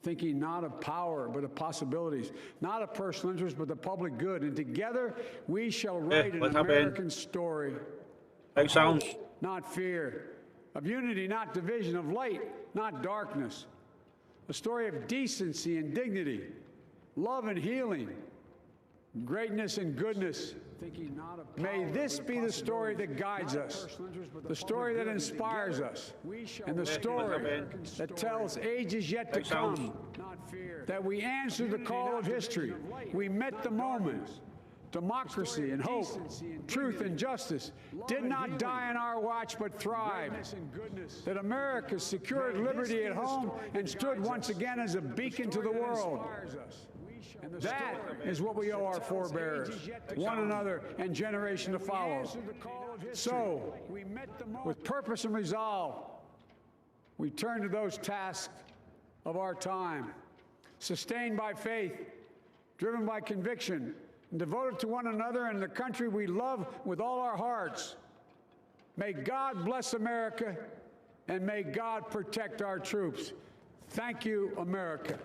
thinking not of power, but of possibilities, not of personal interest, but the public good. And together we shall write an American story of hope, not fear, of unity, not division, of light, not darkness, a story of decency and dignity, love and healing, greatness and goodness. May this be the story that guides us, the story that inspires us, and the story that tells ages yet to come that we answered the call of history. We met the moment. Democracy and hope, truth and justice did not die on our watch but thrived. That America secured liberty at home and stood once again as a beacon to the world. That is what we owe our forebears, one another, and generation to follow. So, with purpose and resolve, we turn to those tasks of our time, sustained by faith, driven by conviction, and devoted to one another and the country we love with all our hearts. May God bless America, and may God protect our troops. Thank you, America.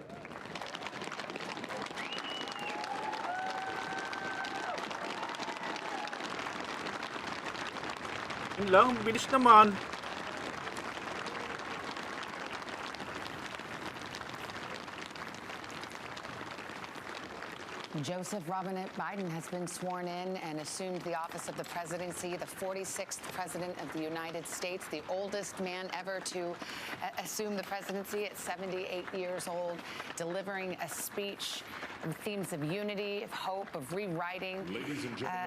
Yun lang, bilis naman. Joseph Robinette Biden has been sworn in and assumed the office of the presidency, the 46th president of the United States, the oldest man ever to assume the presidency at 78 years old, delivering a speech on themes of unity, of hope, of rewriting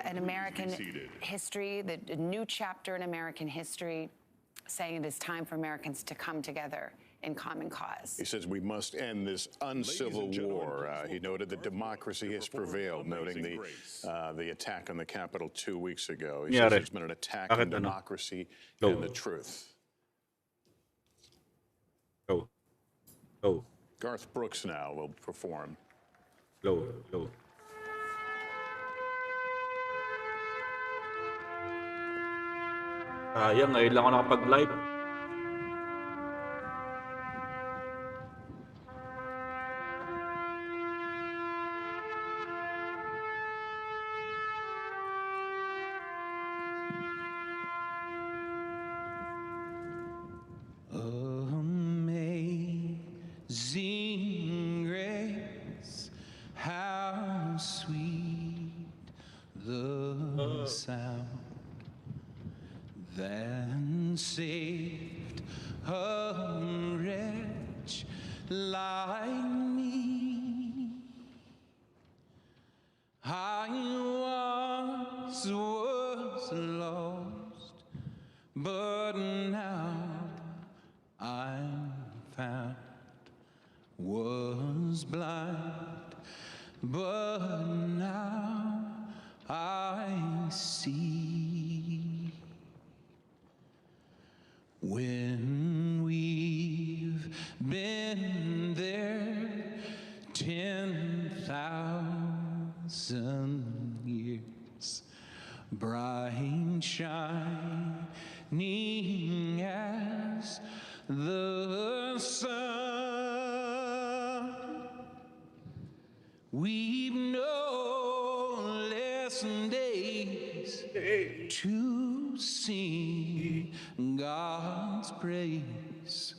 an American history, a new chapter in American history, saying it is time for Americans to come together in common cause. He says we must end this uncivil war. He noted that democracy has prevailed, noting the attack on the Capitol 2 weeks ago. He says there's been an attack on democracy and the truth. Garth Brooks now will perform. Sayang, ngayon lang ako nakapag-live. Amazing grace, how sweet the sound that saved a wretch like me. I once was lost, but now I'm found. Was blind, but now I see. When we've been there 10,000 years, bright shining as the sun, we've no less days to sing God's praise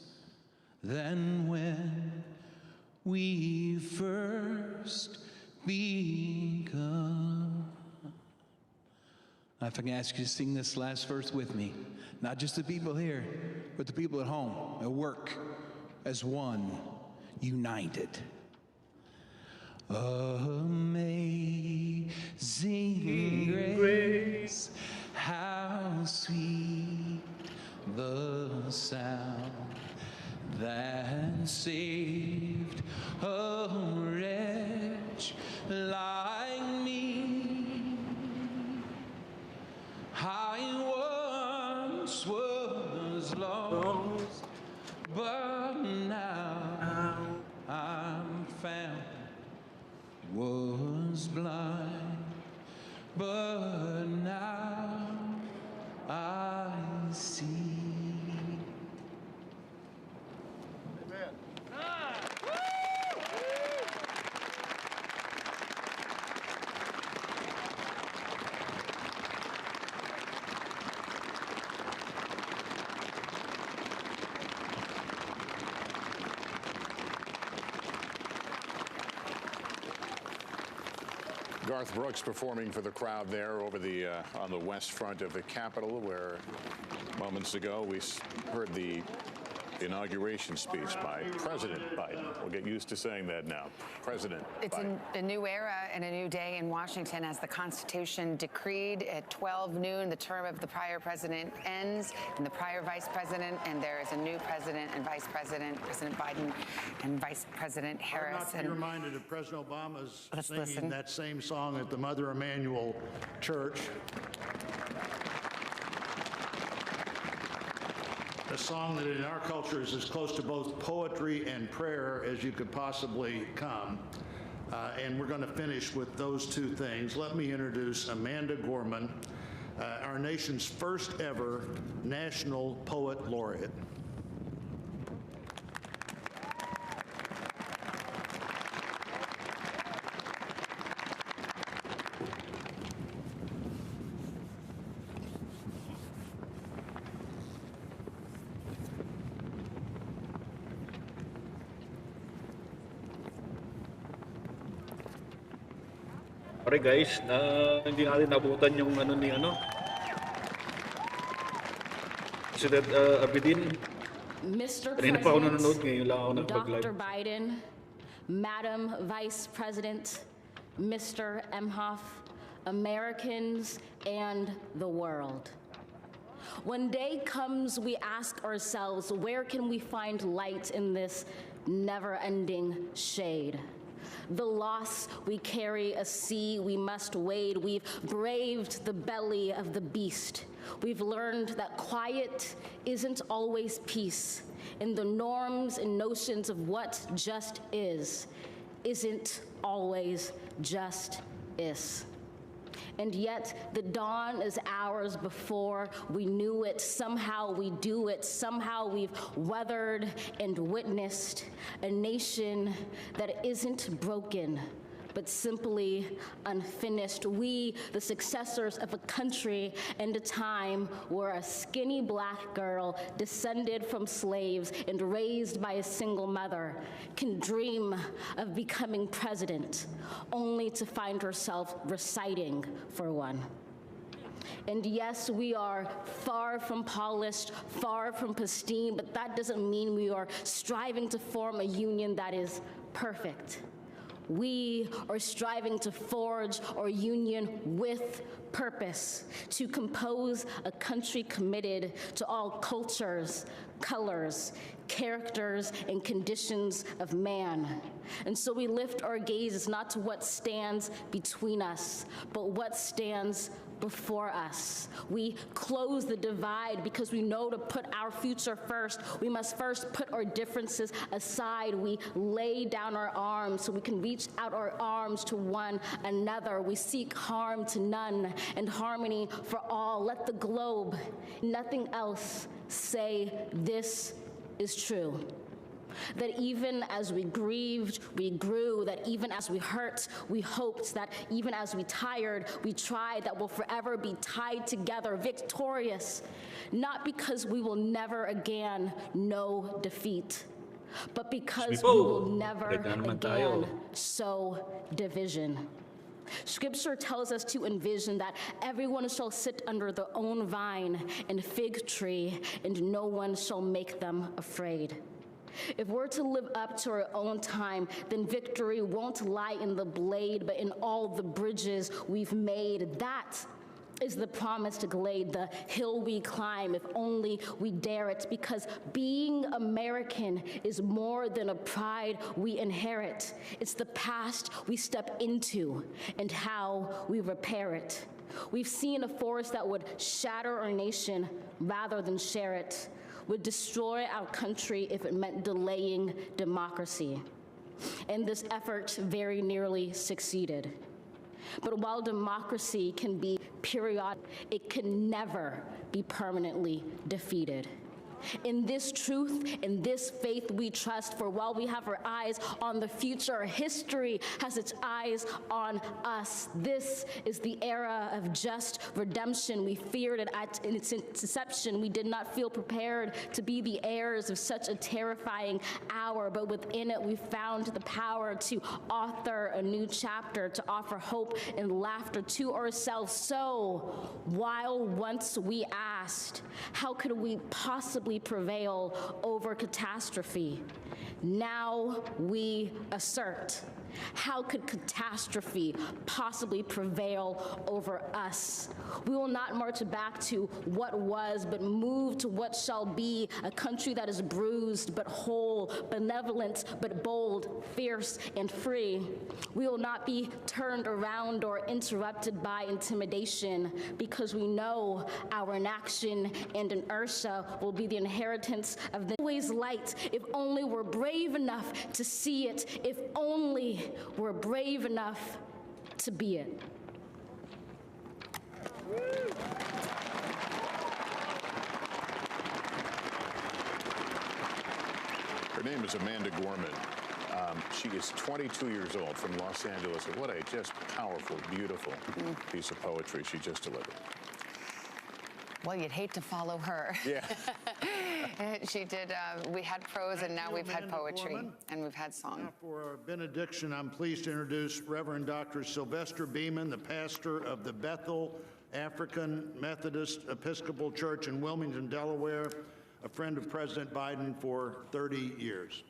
than when we first begun. If I can ask you to sing this last verse with me, not just the people here, but the people at home, at work, as one, united. Amazing grace, how sweet the sound that saved a wretch like me. I once was lost, but now I'm found. Was blind, but now I see. Amen. Garth Brooks performing for the crowd there over the on the west front of the Capitol, where moments ago we heard the inauguration speech by President Biden. We'll get used to saying that now. President It's Biden. a new era and a new day in Washington as the Constitution decreed at 12 noon the term of the prior president ends and the prior vice president, and there is a new president and vice president, President Biden and Vice President Harris. Not to be reminded of President Obama's singing listen. that same song at the Mother Emanuel Church. A song that in our culture is as close to both poetry and prayer as you could possibly come. And we're going to finish with those two things. Let me introduce Amanda Gorman, our nation's first ever National Poet Laureate. Sorry guys, hindi natin nabutan yung ano ni President Abidin. Mr. Kanina pa ako nanonood, President, ngayon lang ako nag-live. Dr. Biden, Madam Vice President, Mr. Emhoff, Americans, and the world. When day comes, we ask ourselves, where can we find light in this never-ending shade? The loss we carry, a sea we must wade. We've braved the belly of the beast. We've learned that quiet isn't always peace, and the norms and notions of what just isn't always just is. And yet the dawn is hours before we knew it. Somehow we do it. Somehow we've weathered and witnessed a nation that isn't broken, but simply unfinished. We, the successors of a country and a time where a skinny black girl descended from slaves and raised by a single mother can dream of becoming president, only to find herself reciting for one. And yes, we are far from polished, far from pristine, but that doesn't mean we are striving to form a union that is perfect. We are striving to forge our union with purpose, to compose a country committed to all cultures, colors, characters, and conditions of man. And so we lift our gazes not to what stands between us, but what stands before us. We close the divide because we know to put our future first. We must first put our differences aside. We lay down our arms so we can reach out our arms to one another. We seek harm to none and harmony for all. Let the globe, nothing else, say this is true. That even as we grieved, we grew, that even as we hurt, we hoped, that even as we tired, we tried, that we'll forever be tied together, victorious, not because we will never again know defeat, but because we will never again sow division. Scripture tells us to envision that everyone shall sit under their own vine and fig tree, and no one shall make them afraid. If we're to live up to our own time, then victory won't lie in the blade, but in all the bridges we've made. That is the promised glade, the hill we climb, if only we dare it, because being American is more than a pride we inherit. It's the past we step into and how we repair it. We've seen a force that would shatter our nation rather than share it, would destroy our country if it meant delaying democracy. And this effort very nearly succeeded. But while democracy can be periodic, it can never be permanently defeated. In this truth, in this faith we trust, for while we have our eyes on the future, history has its eyes on us. This is the era of just redemption. We feared it in its inception. We did not feel prepared to be the heirs of such a terrifying hour, but within it we found the power to author a new chapter, to offer hope and laughter to ourselves. So, while once we asked, how could we possibly prevail over catastrophe? Now we assert, how could catastrophe possibly prevail over us? We will not march back to what was, but move to what shall be, a country that is bruised but whole, benevolent but bold, fierce and free. We will not be turned around or interrupted by intimidation, because we know our inaction and inertia will be the inheritance of the always light, if only we're brave enough to see it, if only we're brave enough to be it. Her name is Amanda Gorman. She is 22 years old, from Los Angeles. What a just powerful, beautiful piece of poetry she just delivered. Well, you'd hate to follow her. Yeah. She did, we had prose, and now we've had Amanda poetry, Gorman. and we've had song. Now for our benediction, I'm pleased to introduce Reverend Dr. Sylvester Beeman, the pastor of the Bethel African Methodist Episcopal Church in Wilmington, Delaware, a friend of President Biden for 30 years.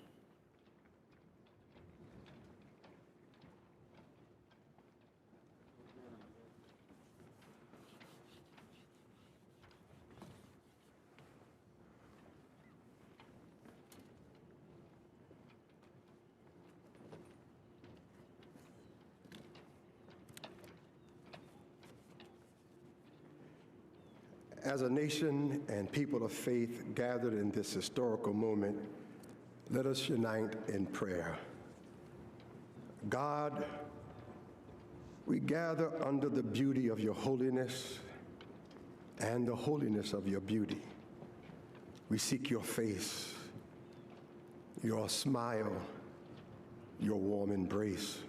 As a nation and people of faith gathered in this historical moment, let us unite in prayer. God, we gather under the beauty of your holiness and the holiness of your beauty. We seek your face, your smile, your warm embrace.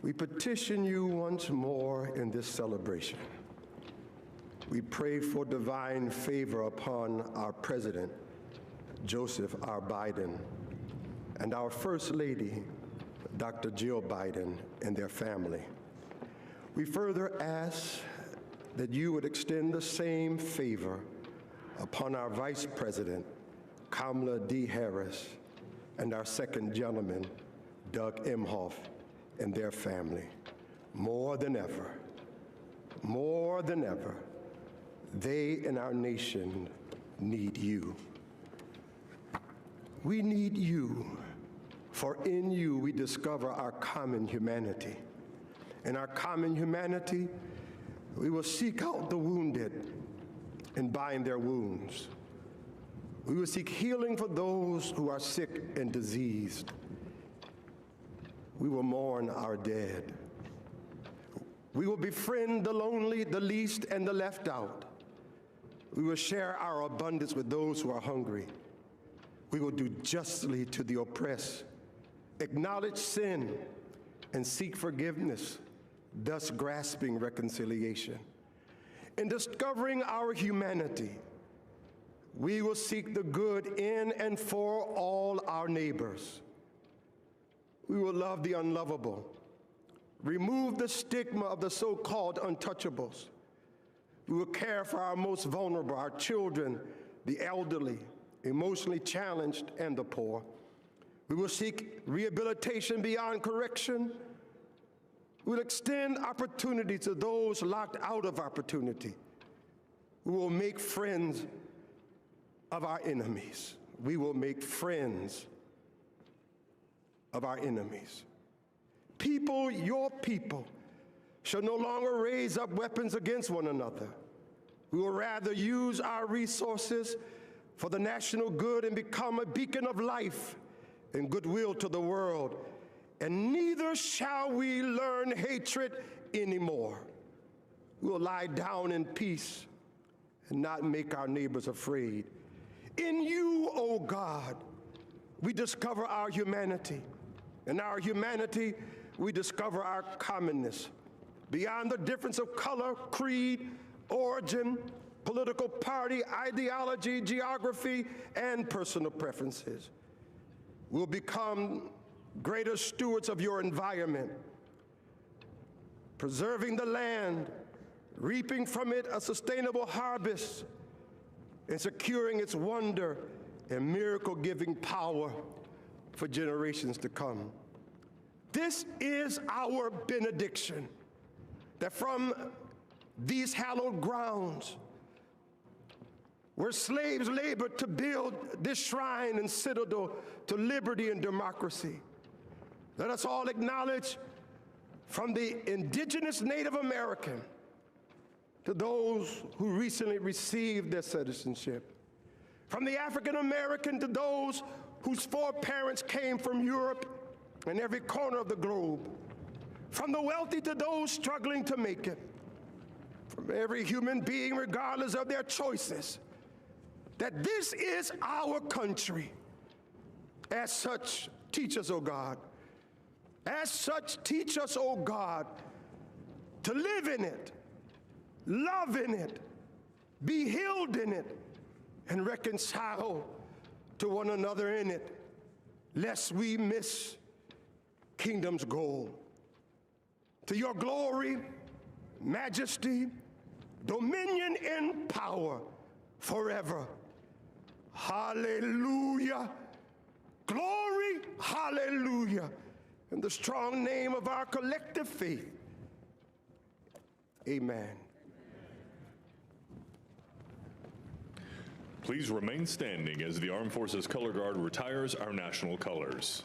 We petition you once more in this celebration. We pray for divine favor upon our President, Joseph R. Biden, and our First Lady, Dr. Jill Biden, and their family. We further ask that you would extend the same favor upon our Vice President, Kamala D. Harris, and our Second Gentleman, Doug Emhoff, and their family. More than ever, they and our nation need you. We need you, for in you we discover our common humanity. In our common humanity, we will seek out the wounded and bind their wounds. We will seek healing for those who are sick and diseased. We will mourn our dead. We will befriend the lonely, the least, and the left out. We will share our abundance with those who are hungry. We will do justly to the oppressed, acknowledge sin, and seek forgiveness, thus grasping reconciliation. In discovering our humanity, we will seek the good in and for all our neighbors. We will love the unlovable, remove the stigma of the so-called untouchables. We will care for our most vulnerable, our children, the elderly, emotionally challenged, and the poor. We will seek rehabilitation beyond correction. We will extend opportunity to those locked out of opportunity. We will make friends of our enemies. We will make friends of our enemies. People, your people, shall no longer raise up weapons against one another. We will rather use our resources for the national good and become a beacon of life and goodwill to the world. And neither shall we learn hatred anymore. We will lie down in peace and not make our neighbors afraid. In you, O God, we discover our humanity. In our humanity, we discover our commonness. Beyond the difference of color, creed, origin, political party, ideology, geography, and personal preferences, we'll become greater stewards of your environment, preserving the land, reaping from it a sustainable harvest, and securing its wonder and miracle-giving power for generations to come. This is our benediction, that from these hallowed grounds, where slaves labored to build this shrine and citadel to liberty and democracy, let us all acknowledge, from the indigenous Native American to those who recently received their citizenship, from the African American to those whose foreparents came from Europe and every corner of the globe, from the wealthy to those struggling to make it, from every human being, regardless of their choices, that this is our country. As such, teach us, O God. As such, teach us, O God, to live in it, love in it, be healed in it, and reconcile to one another in it, lest we miss kingdom's goal. To your glory, majesty, dominion, and power forever. Hallelujah. Glory, hallelujah. In the strong name of our collective faith, amen. Please remain standing as the Armed Forces Color Guard retires our national colors.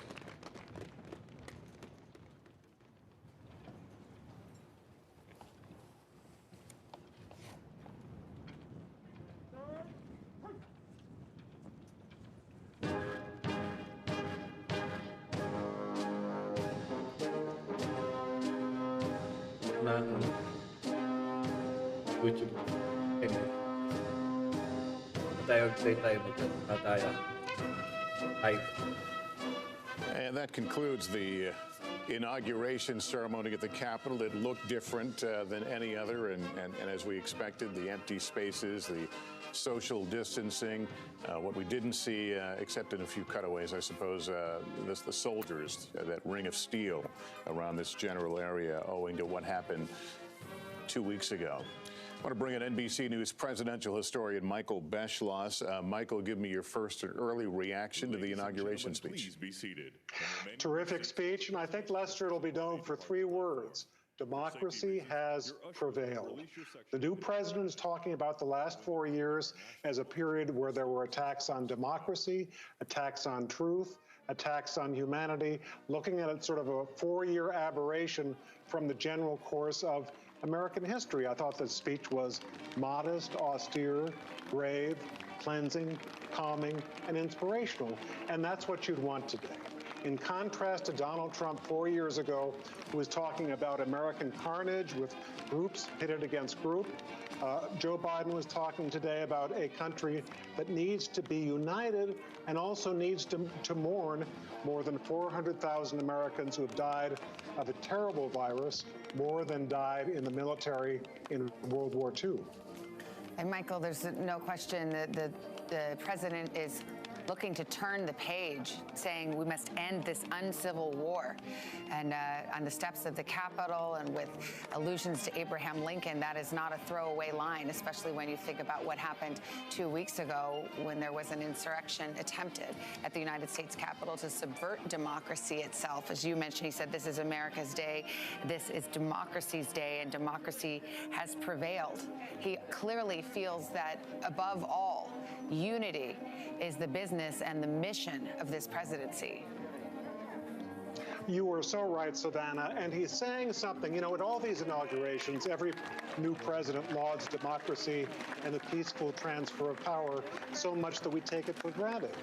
And that concludes the inauguration ceremony at the Capitol. It looked different than any other, and as we expected, the empty spaces, the social distancing. What we didn't see, except in a few cutaways, I suppose, the soldiers, that ring of steel around this general area, owing to what happened 2 weeks ago. I want to bring in NBC News presidential historian Michael Beschloss. Michael, give me your first early reaction to the inauguration speech. Please be seated. Terrific speech, and I think, Lester, it'll be known for 3 words. Democracy has prevailed. The new president is talking about the last 4 years as a period where there were attacks on democracy, attacks on truth, attacks on humanity, looking at it sort of a 4-year aberration from the general course of American history. I thought the speech was modest, austere, brave, cleansing, calming, and inspirational. And that's what you'd want today. In contrast to Donald Trump 4 years ago, who was talking about American carnage with groups pitted against group, Joe Biden was talking today about a country that needs to be united and also needs to mourn more than 400,000 Americans who have died of a terrible virus, more than died in the military in World War II. And Michael, there's no question that the president is looking to turn the page, saying we must end this uncivil war. And on the steps of the Capitol and with allusions to Abraham Lincoln, that is not a throwaway line, especially when you think about what happened 2 weeks ago when there was an insurrection attempted at the United States Capitol to subvert democracy itself. As you mentioned, he said this is America's day, this is democracy's day, and democracy has prevailed. He clearly feels that, above all, unity is the business and the mission of this presidency. You were so right, Savannah. And he's saying something. You know, at all these inaugurations, every new president lauds democracy and the peaceful transfer of power so much that we take it for granted.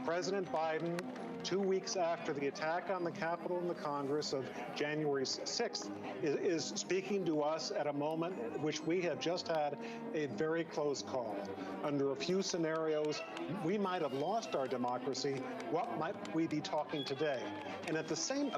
President Biden, 2 weeks after the attack on the Capitol and the Congress of January 6th, is speaking to us at a moment at which we have just had a very close call. Under a few scenarios, we might have lost our democracy. What might we be talking today? And at the same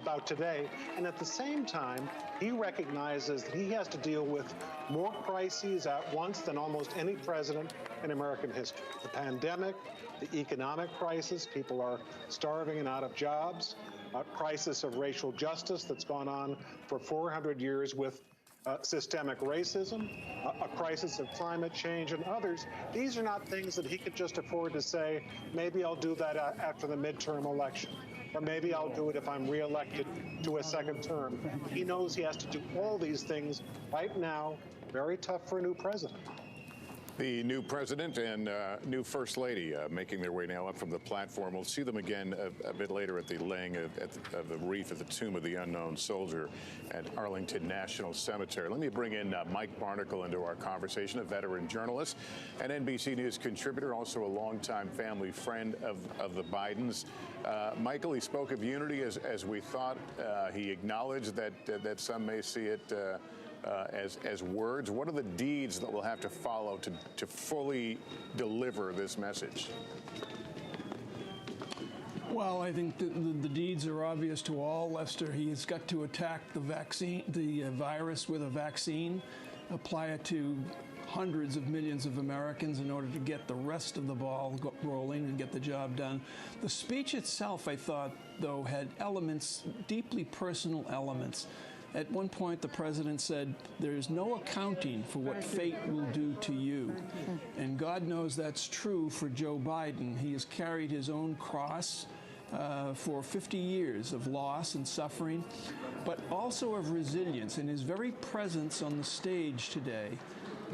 time, he recognizes that he has to deal with more crises at once than almost any president in American history. The pandemic, the economic crisis, people are starving and out of jobs, a crisis of racial justice that's gone on for 400 years with systemic racism, a crisis of climate change, and others. These are not things that he could just afford to say, maybe I'll do that after the midterm election, or maybe I'll do it if I'm reelected to a second term. He knows he has to do all these things right now. Very tough for a new president. The new president and new first lady making their way now up from the platform. We'll see them again a bit later at the laying of the wreath at the tomb of the unknown soldier at Arlington National Cemetery. Let me bring in Mike Barnacle into our conversation, a veteran journalist, an NBC News contributor, also a longtime family friend of the Bidens. Michael, he spoke of unity as we thought. He acknowledged that some may see it as words. What are the deeds that we'll have to follow to fully deliver this message? Well, I think the deeds are obvious to all, Lester. He's got to attack the virus with a vaccine, apply it to hundreds of millions of Americans in order to get the rest of the ball rolling and get the job done. The speech itself, I thought, though, had elements, deeply personal elements. At one point, the president said, there is no accounting for what fate will do to you. And God knows that's true for Joe Biden. He has carried his own cross for 50 years of loss and suffering, but also of resilience. And his very presence on the stage today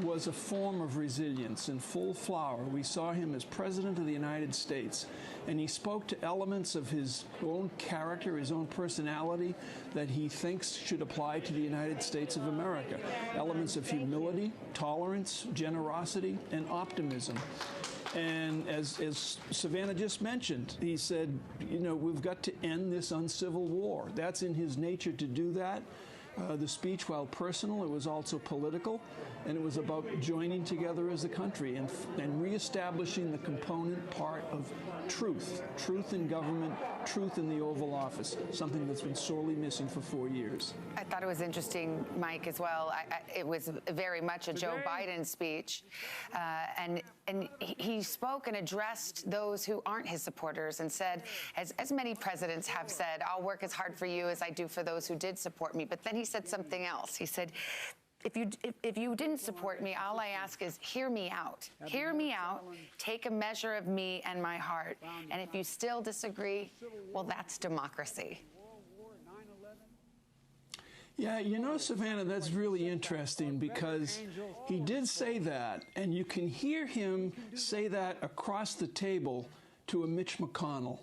was a form of resilience in full flower. We saw him as President of the United States, and he spoke to elements of his own character, his own personality, that he thinks should apply to the United States of America. Elements of humility, tolerance, generosity, and optimism. And as Savannah just mentioned, he said, you know, we've got to end this uncivil war. That's in his nature to do that. The speech, while personal, it was also political, and it was about joining together as a country and reestablishing the component part of truth in government, truth in the Oval Office, something that's been sorely missing for 4 years. I thought it was interesting, Mike, as well. It was very much a Joe Biden speech, and he spoke and addressed those who aren't his supporters and said, as many presidents have said, I'll work as hard for you as I do for those who did support me. But then he said something else. He said, if you didn't support me, all I ask is hear me out. Hear me out, take a measure of me and my heart. And if you still disagree, well, that's democracy. Yeah, you know, Savannah, that's really interesting because he did say that, and you can hear him say that across the table to a Mitch McConnell.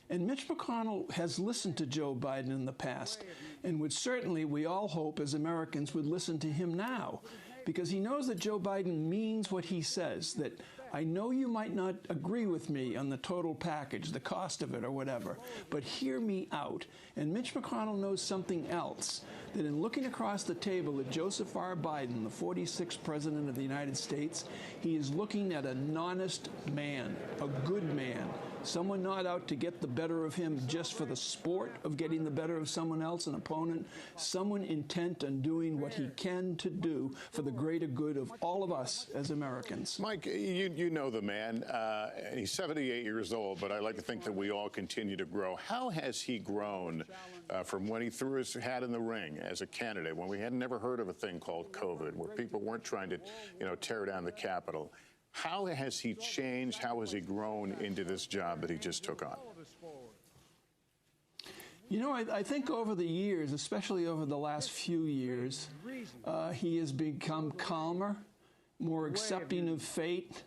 And Mitch McConnell has listened to Joe Biden in the past and would certainly, we all hope as Americans, would listen to him now because he knows that Joe Biden means what he says, that I know you might not agree with me on the total package, the cost of it or whatever, but hear me out. And Mitch McConnell knows something else, that in looking across the table at Joseph R. Biden, the 46th President of the United States, he is looking at an honest man, a good man, someone not out to get the better of him just for the sport of getting the better of someone else, an opponent, someone intent on doing what he can to do for the greater good of all of us as Americans. Mike, you know the man. He's 78 years old, but I like to think that we all continue to grow. How has he grown from when he threw his hat in the ring as a candidate, when we had never heard of a thing called COVID, where people weren't trying to, tear down the Capitol? How has he changed? How has he grown into this job that he just took on? You know, I think over the years, especially over the last few years, he has become calmer, more accepting of fate,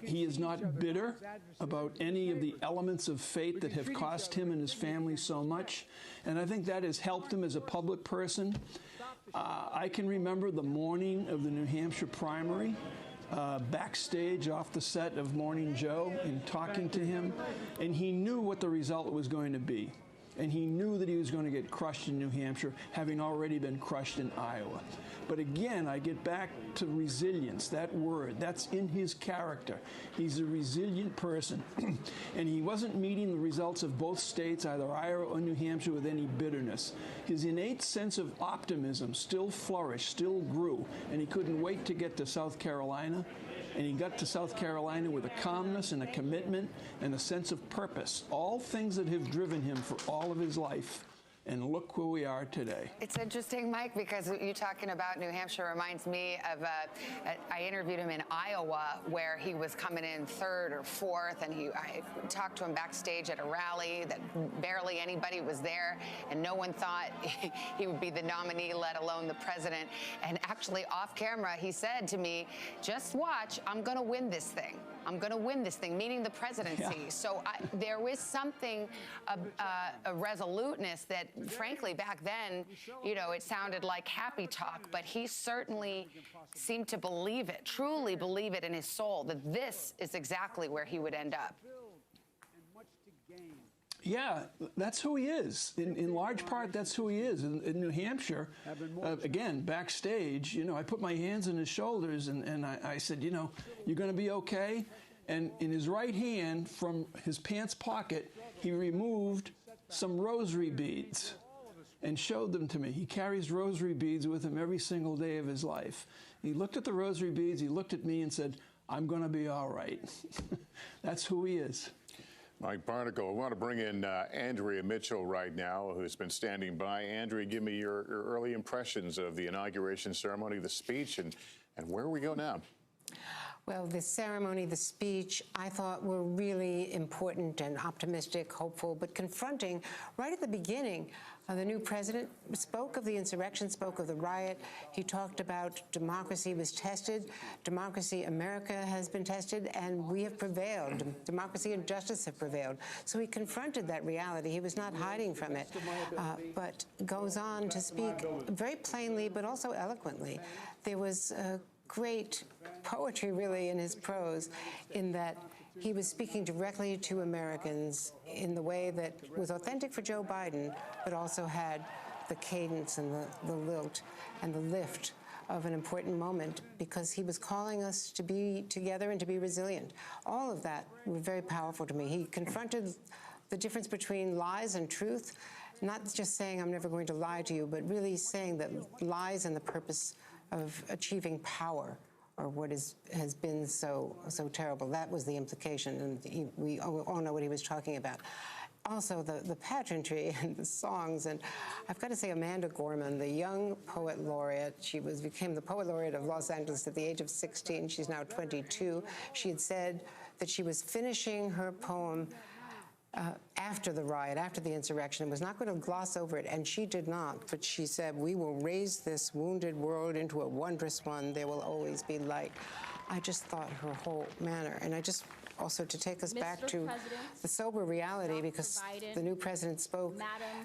He is not bitter about any of the elements of fate that have cost him and his family so much, and I think that has helped him as a public person. I can remember the morning of the New Hampshire primary, backstage off the set of Morning Joe and talking to him, and he knew what the result was going to be. And he knew that he was going to get crushed in New Hampshire, having already been crushed in Iowa. But again, I get back to resilience, that word. That's in his character. He's a resilient person. And he wasn't meeting the results of both states, either Iowa or New Hampshire, with any bitterness. His innate sense of optimism still flourished, still grew, and he couldn't wait to get to South Carolina. And he got to South Carolina with a calmness and a commitment and a sense of purpose, all things that have driven him for all of his life. And look where we are today. It's interesting, Mike, because you talking about New Hampshire reminds me of, I interviewed him in Iowa where he was coming in third or fourth, and I talked to him backstage at a rally that barely anybody was there, and no one thought he would be the nominee, let alone the president. And actually off camera, he said to me, just watch, I'm going to win this thing. I'm going to win this thing, meaning the presidency. Yeah. So there was something, a resoluteness that, frankly, back then, you know, it sounded like happy talk, but he certainly seemed to believe it, truly believe it in his soul, that this is exactly where he would end up. Yeah, that's who he is. In large part, that's who he is. In New Hampshire, again, backstage, you know, I put my hands on his shoulders and I said, you know, you're going to be okay. And in his right hand, from his pants pocket, he removed some rosary beads and showed them to me. He carries rosary beads with him every single day of his life. He looked at the rosary beads, he looked at me and said, I'm going to be all right. That's who he is. Mike Barnicle, I want to bring in Andrea Mitchell right now, who's been standing by. Andrea, give me your early impressions of the inauguration ceremony, the speech, and where we go now. Well, the ceremony, the speech, I thought were really important and optimistic, hopeful, but confronting. Right at the beginning, the new president spoke of the insurrection, spoke of the riot. He talked about democracy was tested. Democracy, America has been tested, and we have prevailed. Democracy and justice have prevailed. So he confronted that reality. He was not hiding from it, but goes on to speak very plainly, but also eloquently. There was great poetry, really, in his prose, in that he was speaking directly to Americans in the way that was authentic for Joe Biden, but also had the cadence and the lilt and the lift of an important moment, because he was calling us to be together and to be resilient. All of that was very powerful to me. He confronted the difference between lies and truth, not just saying, I'm never going to lie to you, but really saying that lies and the purpose of achieving power, or what has been so terrible. That was the implication, and we all know what he was talking about. Also, the pageantry and the songs, and I've got to say, Amanda Gorman, the young poet laureate, she became the poet laureate of Los Angeles at the age of 16. She's now 22. She had said that she was finishing her poem after the riot, after the insurrection, and was not going to gloss over it, and she did not. But she said, we will raise this wounded world into a wondrous one. There will always be light. I just thought her whole manner, and I just also to take us back to the sober reality, because the new president spoke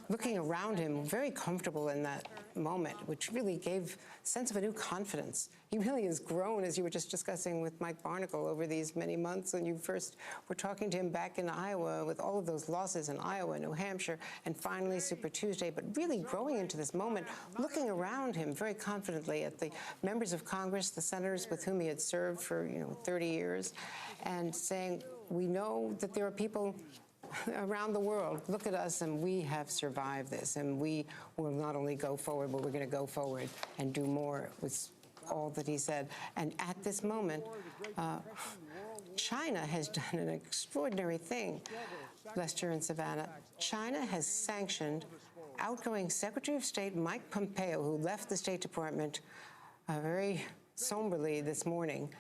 looking around him, very comfortable in that moment, which really gave a sense of a new confidence. He really has grown, as you were just discussing with Mike Barnicle, over these many months. When you first were talking to him back in Iowa with all of those losses in Iowa, New Hampshire, and finally Super Tuesday, but really growing into this moment, looking around him very confidently at the members of Congress, the senators with whom he had served for 30 years, and saying, we know that there are people around the world, look at us, and we have survived this, and we will not only go forward, but we're going to go forward and do more, was all that he said. And at this moment, China has done an extraordinary thing, Lester and Savannah. China has sanctioned outgoing Secretary of State Mike Pompeo, who left the State Department very somberly this morning,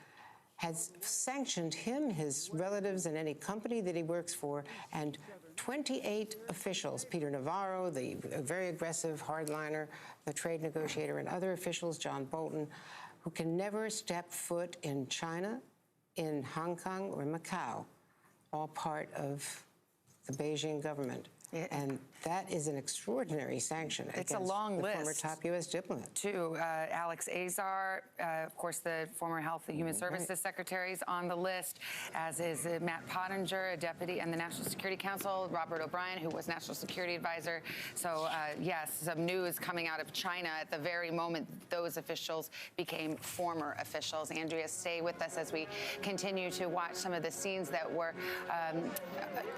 has sanctioned him, his relatives, and any company that he works for, and 28 officials, Peter Navarro, the very aggressive hardliner, the trade negotiator, and other officials, John Bolton, who can never step foot in China, in Hong Kong or Macau, all part of the Beijing government. And that is an extraordinary sanction It's against a long the list. former top U.S. diplomat. Too. Alex Azar, of course, the former Health and Human Services Secretary, is on the list, as is Matt Pottinger, a deputy in the National Security Council, Robert O'Brien, who was National Security Advisor. So, yes, some news coming out of China at the very moment those officials became former officials. Andrea, stay with us as we continue to watch some of the scenes that were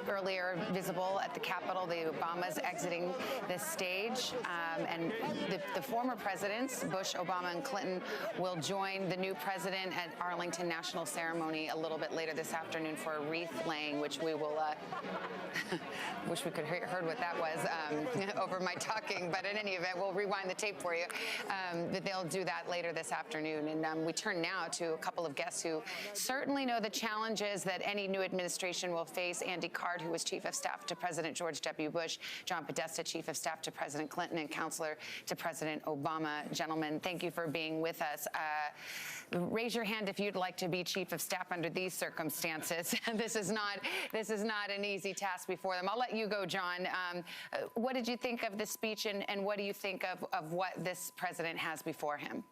earlier visible at the Capitol. The Obamas exiting the stage, and the former presidents, Bush, Obama, and Clinton, will join the new president at Arlington National Ceremony a little bit later this afternoon for a wreath laying, which we will wish we could heard what that was over my talking, but in any event, we'll rewind the tape for you. But they'll do that later this afternoon. And we turn now to a couple of guests who certainly know the challenges that any new administration will face. Andy Card, who was Chief of Staff to President George W. Bush, John Podesta, Chief of Staff to President Clinton, and Counselor to President Obama. Gentlemen, thank you for being with us. Raise your hand if you'd like to be Chief of Staff under these circumstances. This is not an easy task before them. I'll let you go, John. What did you think of the speech, and what do you think of what this president has before him?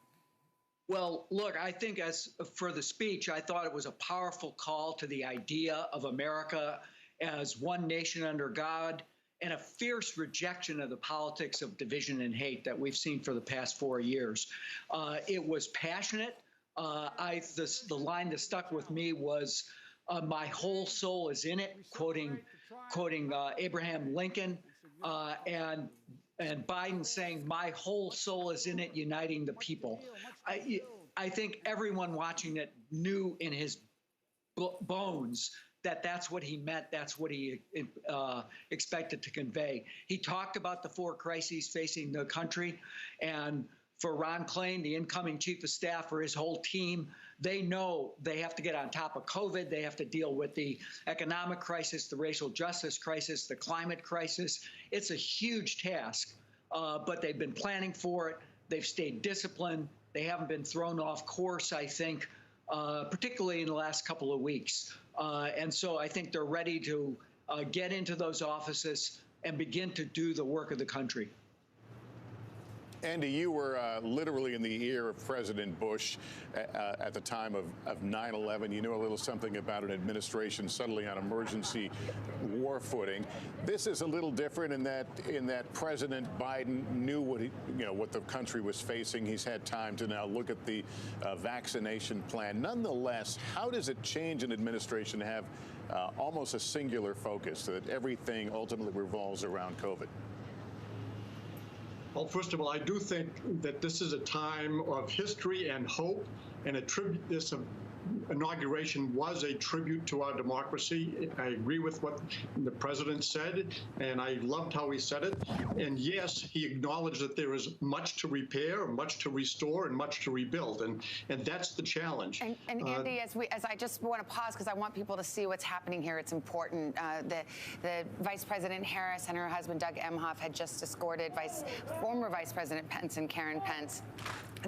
Well, look, I think as for the speech, I thought it was a powerful call to the idea of America as one nation under God, and a fierce rejection of the politics of division and hate that we've seen for the past 4 years. It was passionate. The line that stuck with me was, "My whole soul is in it," quoting Abraham Lincoln, and Biden saying, "My whole soul is in it," uniting the people. I think everyone watching it knew in his bones that that's what he meant, that's what he expected to convey. He talked about the 4 crises facing the country, and for Ron Klain, the incoming Chief of Staff, for his whole team, they know they have to get on top of COVID, they have to deal with the economic crisis, the racial justice crisis, the climate crisis. It's a huge task, but they've been planning for it. They've stayed disciplined. They haven't been thrown off course, I think, particularly in the last couple of weeks. And so I think they're ready to get into those offices and begin to do the work of the country. Andy, you were literally in the ear of President Bush at the time of 9/11. You knew a little something about an administration suddenly on emergency war footing. This is a little different in that President Biden knew what the country was facing. He's had time to now look at the vaccination plan. Nonetheless, how does it change an administration to have almost a singular focus, that everything ultimately revolves around COVID? Well, first of all, I do think that this is a time of history and hope, and this inauguration was a tribute to our democracy. I agree with what the president said, and I loved how he said it. And yes, he acknowledged that there is much to repair, much to restore, and much to rebuild, and that's the challenge. And Andy, as I just want to pause because I want people to see what's happening here. It's important. The Vice President Harris and her husband Doug Emhoff had just escorted former Vice President Pence and Karen Pence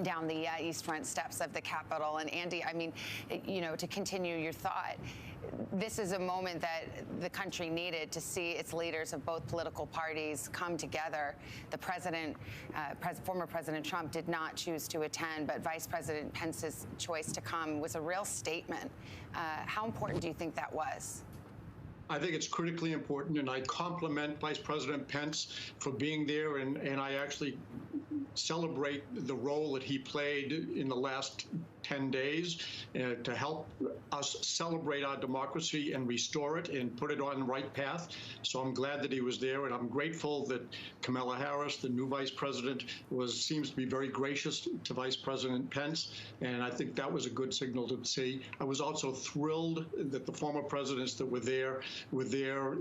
down the east front steps of the Capitol. And Andy, I mean, to continue your thought, this is a moment that the country needed to see its leaders of both political parties come together. The president, former President Trump, did not choose to attend, but Vice President Pence's choice to come was a real statement. How important do you think that was? I think it's critically important, and I compliment Vice President Pence for being there, and I actually celebrate the role that he played in the last 10 days to help us celebrate our democracy and restore it and put it on the right path. So I'm glad that he was there, and I'm grateful that Kamala Harris, the new vice president, seems to be very gracious to Vice President Pence, and I think that was a good signal to see. I was also thrilled that the former presidents that were there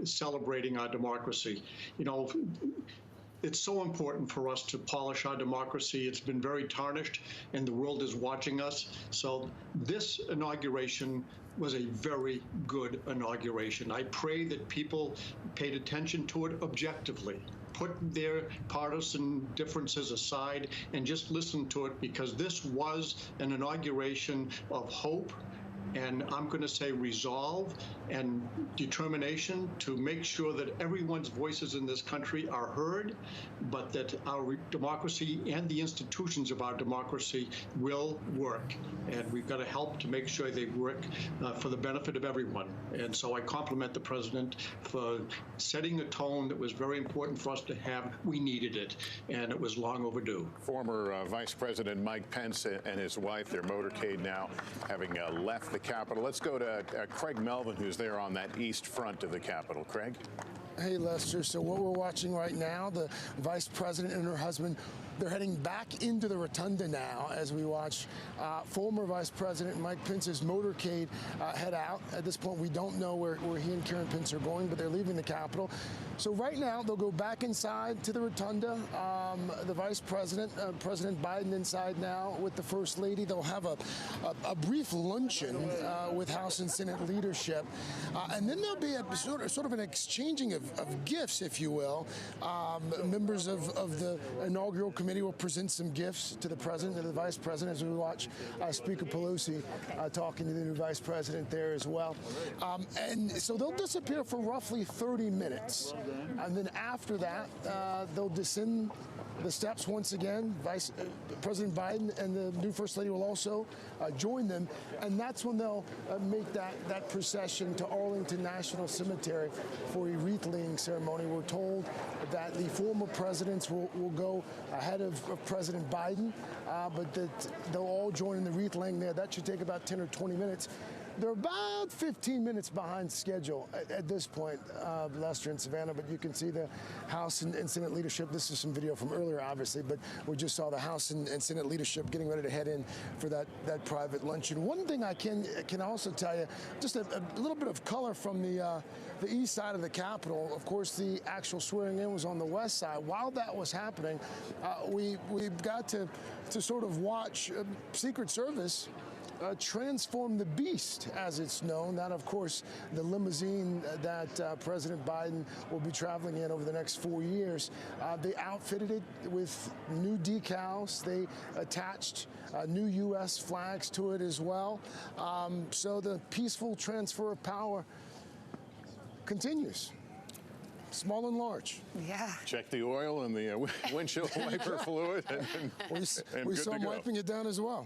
celebrating our democracy. It's so important for us to polish our democracy. It's been very tarnished, and the world is watching us. So this inauguration was a very good inauguration. I pray that people paid attention to it objectively, put their partisan differences aside, and just listen to it, because this was an inauguration of hope and I'm going to say resolve and determination to make sure that everyone's voices in this country are heard, but that our democracy and the institutions of our democracy will work. And we've got to help to make sure they work for the benefit of everyone. And so I compliment the president for setting a tone that was very important for us to have. We needed it, and it was long overdue. Former Vice President Mike Pence and his wife, their motorcade now having left the Capitol. Let's go to Craig Melvin, who's there on that east front of the Capitol. Craig? Hey, Lester. So what we're watching right now, the Vice President and her husband, they're heading back into the rotunda now as we watch former Vice President Mike Pence's motorcade head out. At this point, we don't know where he and Karen Pence are going, but they're leaving the Capitol. So right now, they'll go back inside to the rotunda. The Vice President, President Biden inside now with the First Lady. They'll have a brief luncheon with House and Senate leadership. And then there'll be a sort of an exchanging of gifts, if you will. Members of the inaugural committee will present some gifts to the president and the vice president as we watch Speaker Pelosi talking to the new vice president there as well. And so they'll disappear for roughly 30 minutes. And then after that, they'll descend the steps once again. President Biden and the new First Lady will also join them. And that's when they'll make that procession to Arlington National Cemetery for a wreath-laying ceremony. We're told that the former presidents will go ahead of President Biden, but that they'll all join in the wreath-laying there. That should take about 10 or 20 minutes. They're about 15 minutes behind schedule at this point, Lester and Savannah, but you can see the House and Senate leadership. This is some video from earlier, obviously, but we just saw the House and Senate leadership getting ready to head in for that private luncheon. One thing I can also tell you, just a little bit of color from the east side of the Capitol. Of course, the actual swearing in was on the west side. While that was happening, we got to sort of watch Secret Service transform the beast, as it's known. That, of course, the limousine that President Biden will be traveling in over the next 4 years. They outfitted it with new decals. They attached new U.S. flags to it as well. So the peaceful transfer of power continues. Small and large. Yeah. Check the oil and the windshield wiper fluid. And we saw him wiping it down as well.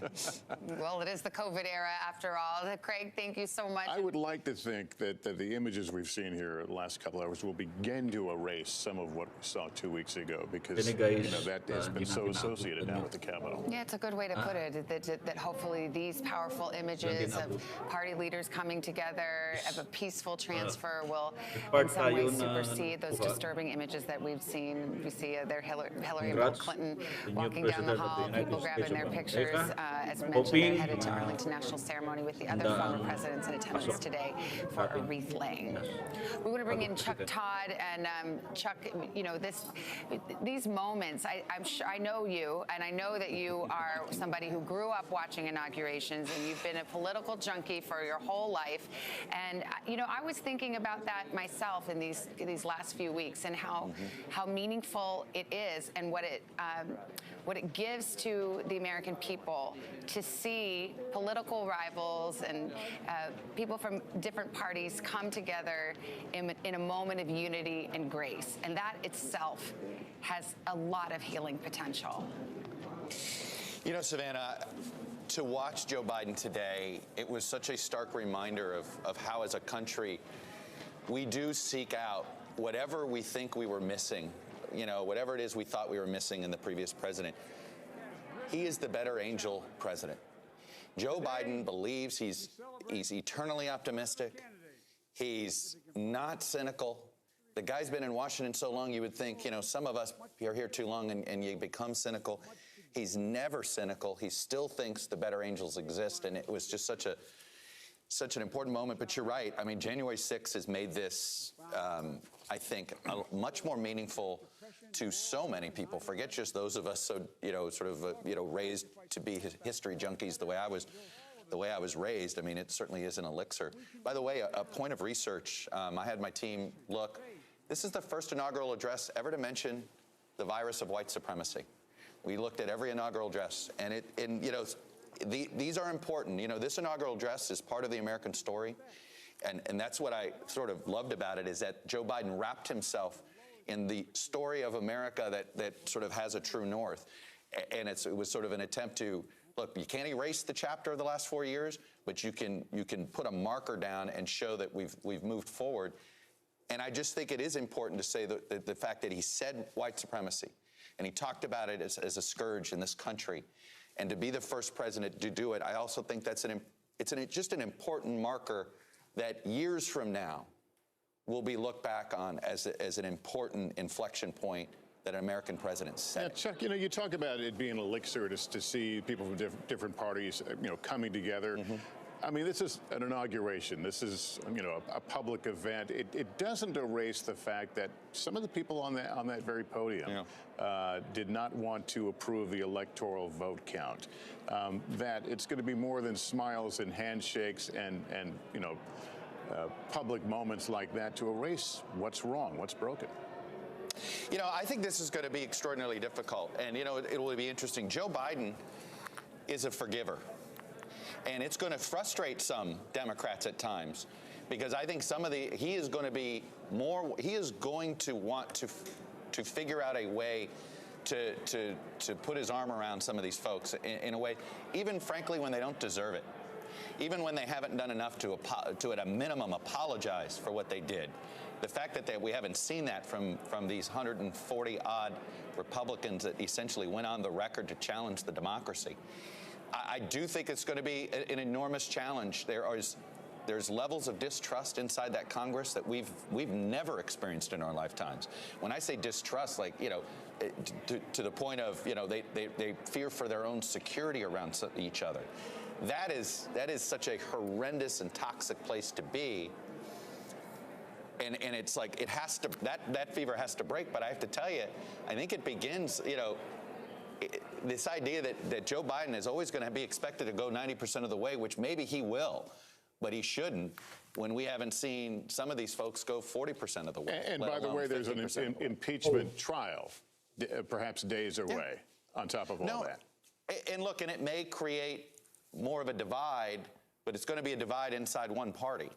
Well, it is the COVID era after all. Craig, thank you so much. I would like to think that the images we've seen here the last couple hours will begin to erase some of what we saw 2 weeks ago, because that has been so associated now with the Capitol. Yeah, it's a good way to put it, that hopefully these powerful images of party leaders coming together, of a peaceful transfer will in some way supersede those disturbing images that we've seen. We see Hillary and Bill Clinton walking down the hall, people grabbing their pictures. As mentioned, they're headed to Arlington National Ceremony with the other former presidents in attendance today for a wreath laying. We want to bring in Chuck Todd, and Chuck, you know, these moments, I know you, and I know that you are somebody who grew up watching inaugurations, and you've been a political junkie for your whole life. And you know, I was thinking about that myself in these last few weeks, and how meaningful it is, and what it gives to the American people to see political rivals and people from different parties come together in a moment of unity and grace, and that itself has a lot of healing potential. You know, Savannah, to watch Joe Biden today, it was such a stark reminder of how, as a country, we do seek out whatever we think we were missing, you know, whatever it is we thought we were missing in the previous president. He is the better angel president. Joe Biden believes he's eternally optimistic. He's not cynical. The guy's been in Washington so long, you would think, you know, some of us are here too long and you become cynical. He's never cynical. He still thinks the better angels exist, and it was just such an important moment. But you're right. I mean, January 6th has made this, I think, much more meaningful to so many people. Forget just those of us, so raised to be history junkies the way I was raised. I mean, it certainly is an elixir. By the way, a point of research. I had my team look. This is the first inaugural address ever to mention the virus of white supremacy. We looked at every inaugural address, and these are important. You know, this inaugural address is part of the American story. And that's what I sort of loved about it, is that Joe Biden wrapped himself in the story of America that sort of has a true north. And it was sort of an attempt to, look, you can't erase the chapter of the last 4 years, but you can put a marker down and show that we've moved forward. And I just think it is important to say the fact that he said white supremacy, and he talked about it as a scourge in this country, and to be the first president to do it, I also think that's just an important marker that years from now will be looked back on as an important inflection point that an American president set. Yeah, Chuck, you know, you talk about it being an elixir to see people from different parties, you know, coming together. I mean, this is an inauguration. This is, you know, a public event. It doesn't erase the fact that some of the people on that very podium did not want to approve the electoral vote count. That it's going to be more than smiles and handshakes and you know, public moments like that to erase what's wrong, what's broken. You know, I think this is going to be extraordinarily difficult. And, you know, it will be interesting. Joe Biden is a forgiver. And it's going to frustrate some Democrats at times, because I think he is going to want to figure out a way to put his arm around some of these folks in a way, even frankly when they don't deserve it, even when they haven't done enough to at a minimum apologize for what they did. The fact that we haven't seen that from these 140 odd Republicans that essentially went on the record to challenge the democracy. I do think it's going to be an enormous challenge. There's levels of distrust inside that Congress that we've never experienced in our lifetimes. When I say distrust, like, you know, to the point of, you know, they fear for their own security around each other. That is such a horrendous and toxic place to be. And it's like that fever has to break. But I have to tell you, I think it begins, you know, this idea that Joe Biden is always going to be expected to go 90% of the way, which maybe he will, but he shouldn't, when we haven't seen some of these folks go 40% of the way. And by the way, there's an impeachment trial, perhaps days away, on top of all that. And look, and it may create more of a divide, but it's going to be a divide inside one party.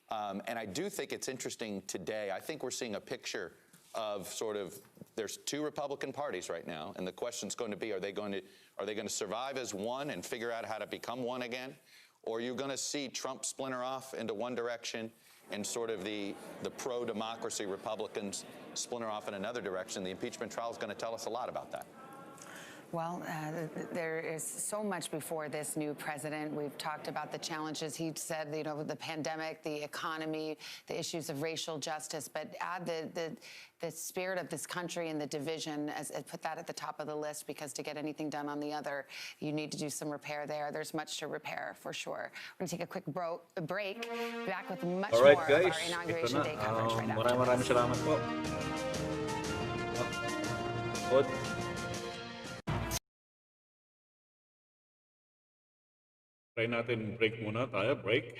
And I do think it's interesting today. I think we're seeing a picture of sort of, there's two Republican parties right now, and the question's going to be, are they going to survive as one and figure out how to become one again? Or are you going to see Trump splinter off into one direction and sort of the pro-democracy Republicans splinter off in another direction? The impeachment trial is going to tell us a lot about that. Well, there is so much before this new president. We've talked about the challenges. He said, you know, the pandemic, the economy, the issues of racial justice, but add the spirit of this country and the division, put that at the top of the list, because to get anything done on the other, you need to do some repair there. There's much to repair, for sure. We're going to take a quick break. Back with much more guys, of our Inauguration Day coverage right after maraming salamat po. Try natin break muna tayo, break.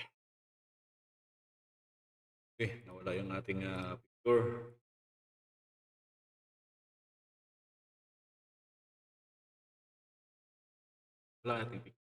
Okay, nawala yung ating picture. Wala ating picture.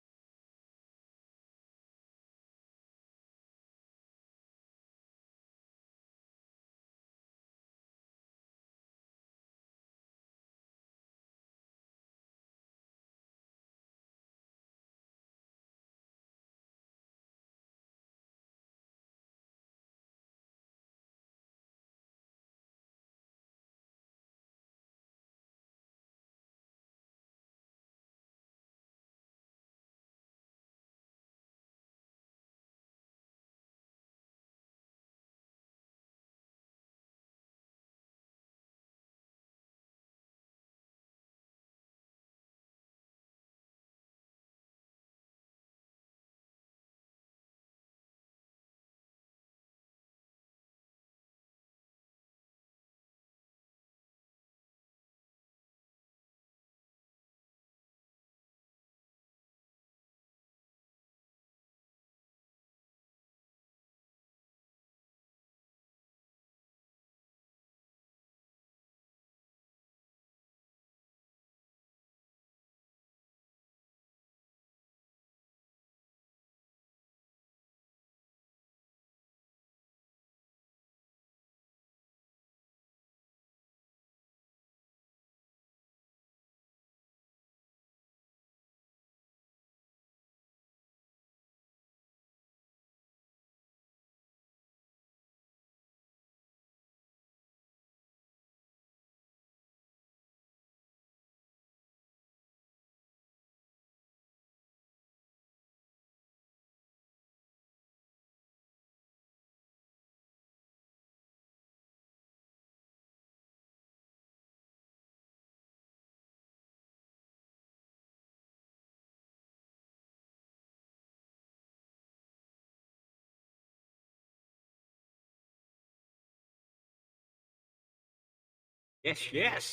Yes, yes!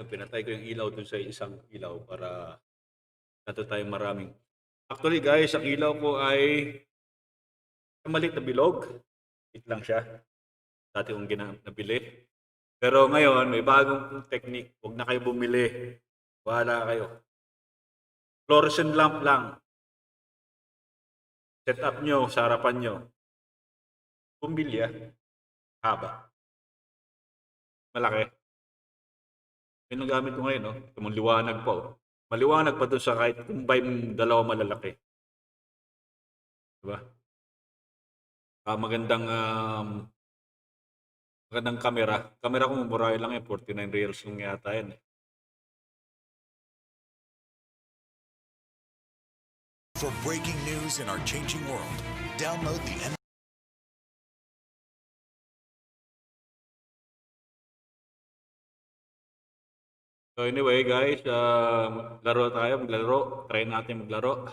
Pinatay ko yung ilaw dun sa isang ilaw para nato tayo maraming. Actually guys, ang ilaw ko ay maliit na bilog. It lang siya. Dati kong nabili. Pero ngayon, may bagong technique. Huwag na kayo bumili. Bahala kayo. Fluorescent lamp lang. Set up nyo sa harapan nyo. Bumbilya. Haba. Malaki. Yun ang gamit ko ngayon, no? Maliwanag pa, oh. Maliwanag pa doon sa kahit kung ba yung dalawa malalaki. Diba? Magandang camera. Camera ko mumurahin lang yan. 49 reals lang yata yan. For breaking news in our changing world, download the So anyway guys, maglaro tayo, maglaro. Try natin maglaro.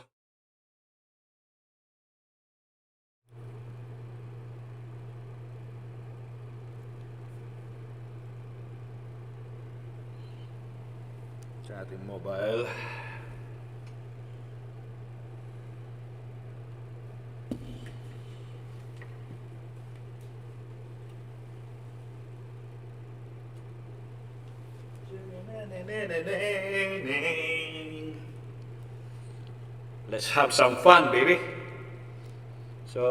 Sa ating mobile. Let's have some fun, baby. So,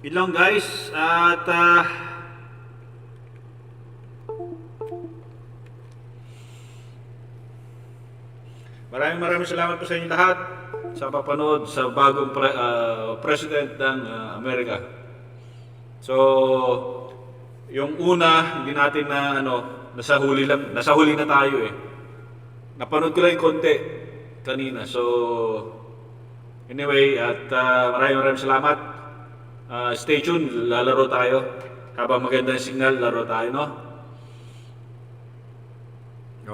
yun lang guys. At maraming salamat po sa inyo lahat sa papanood sa bagong president ng Amerika. So, yung una, hindi natin na nasahuli na tayo eh. Napanood ko lang yung konti kanina. So, anyway, at maraming salamat. Stay tuned, lalaro tayo. Habang maganda yung signal, laro tayo, no?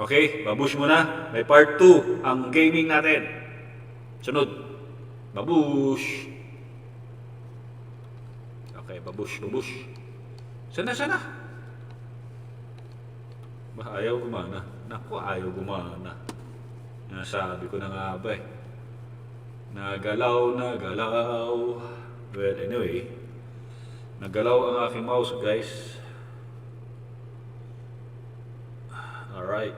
Okay, babush muna. May part 2 ang gaming natin. Sunod. Babush. Okay, babush. Sana. Ayaw gumana. Naku, ayaw gumana. Nasabi ko na nga ba eh. Nagalaw. Well, anyway. Nagalaw ang aking mouse, guys. Alright.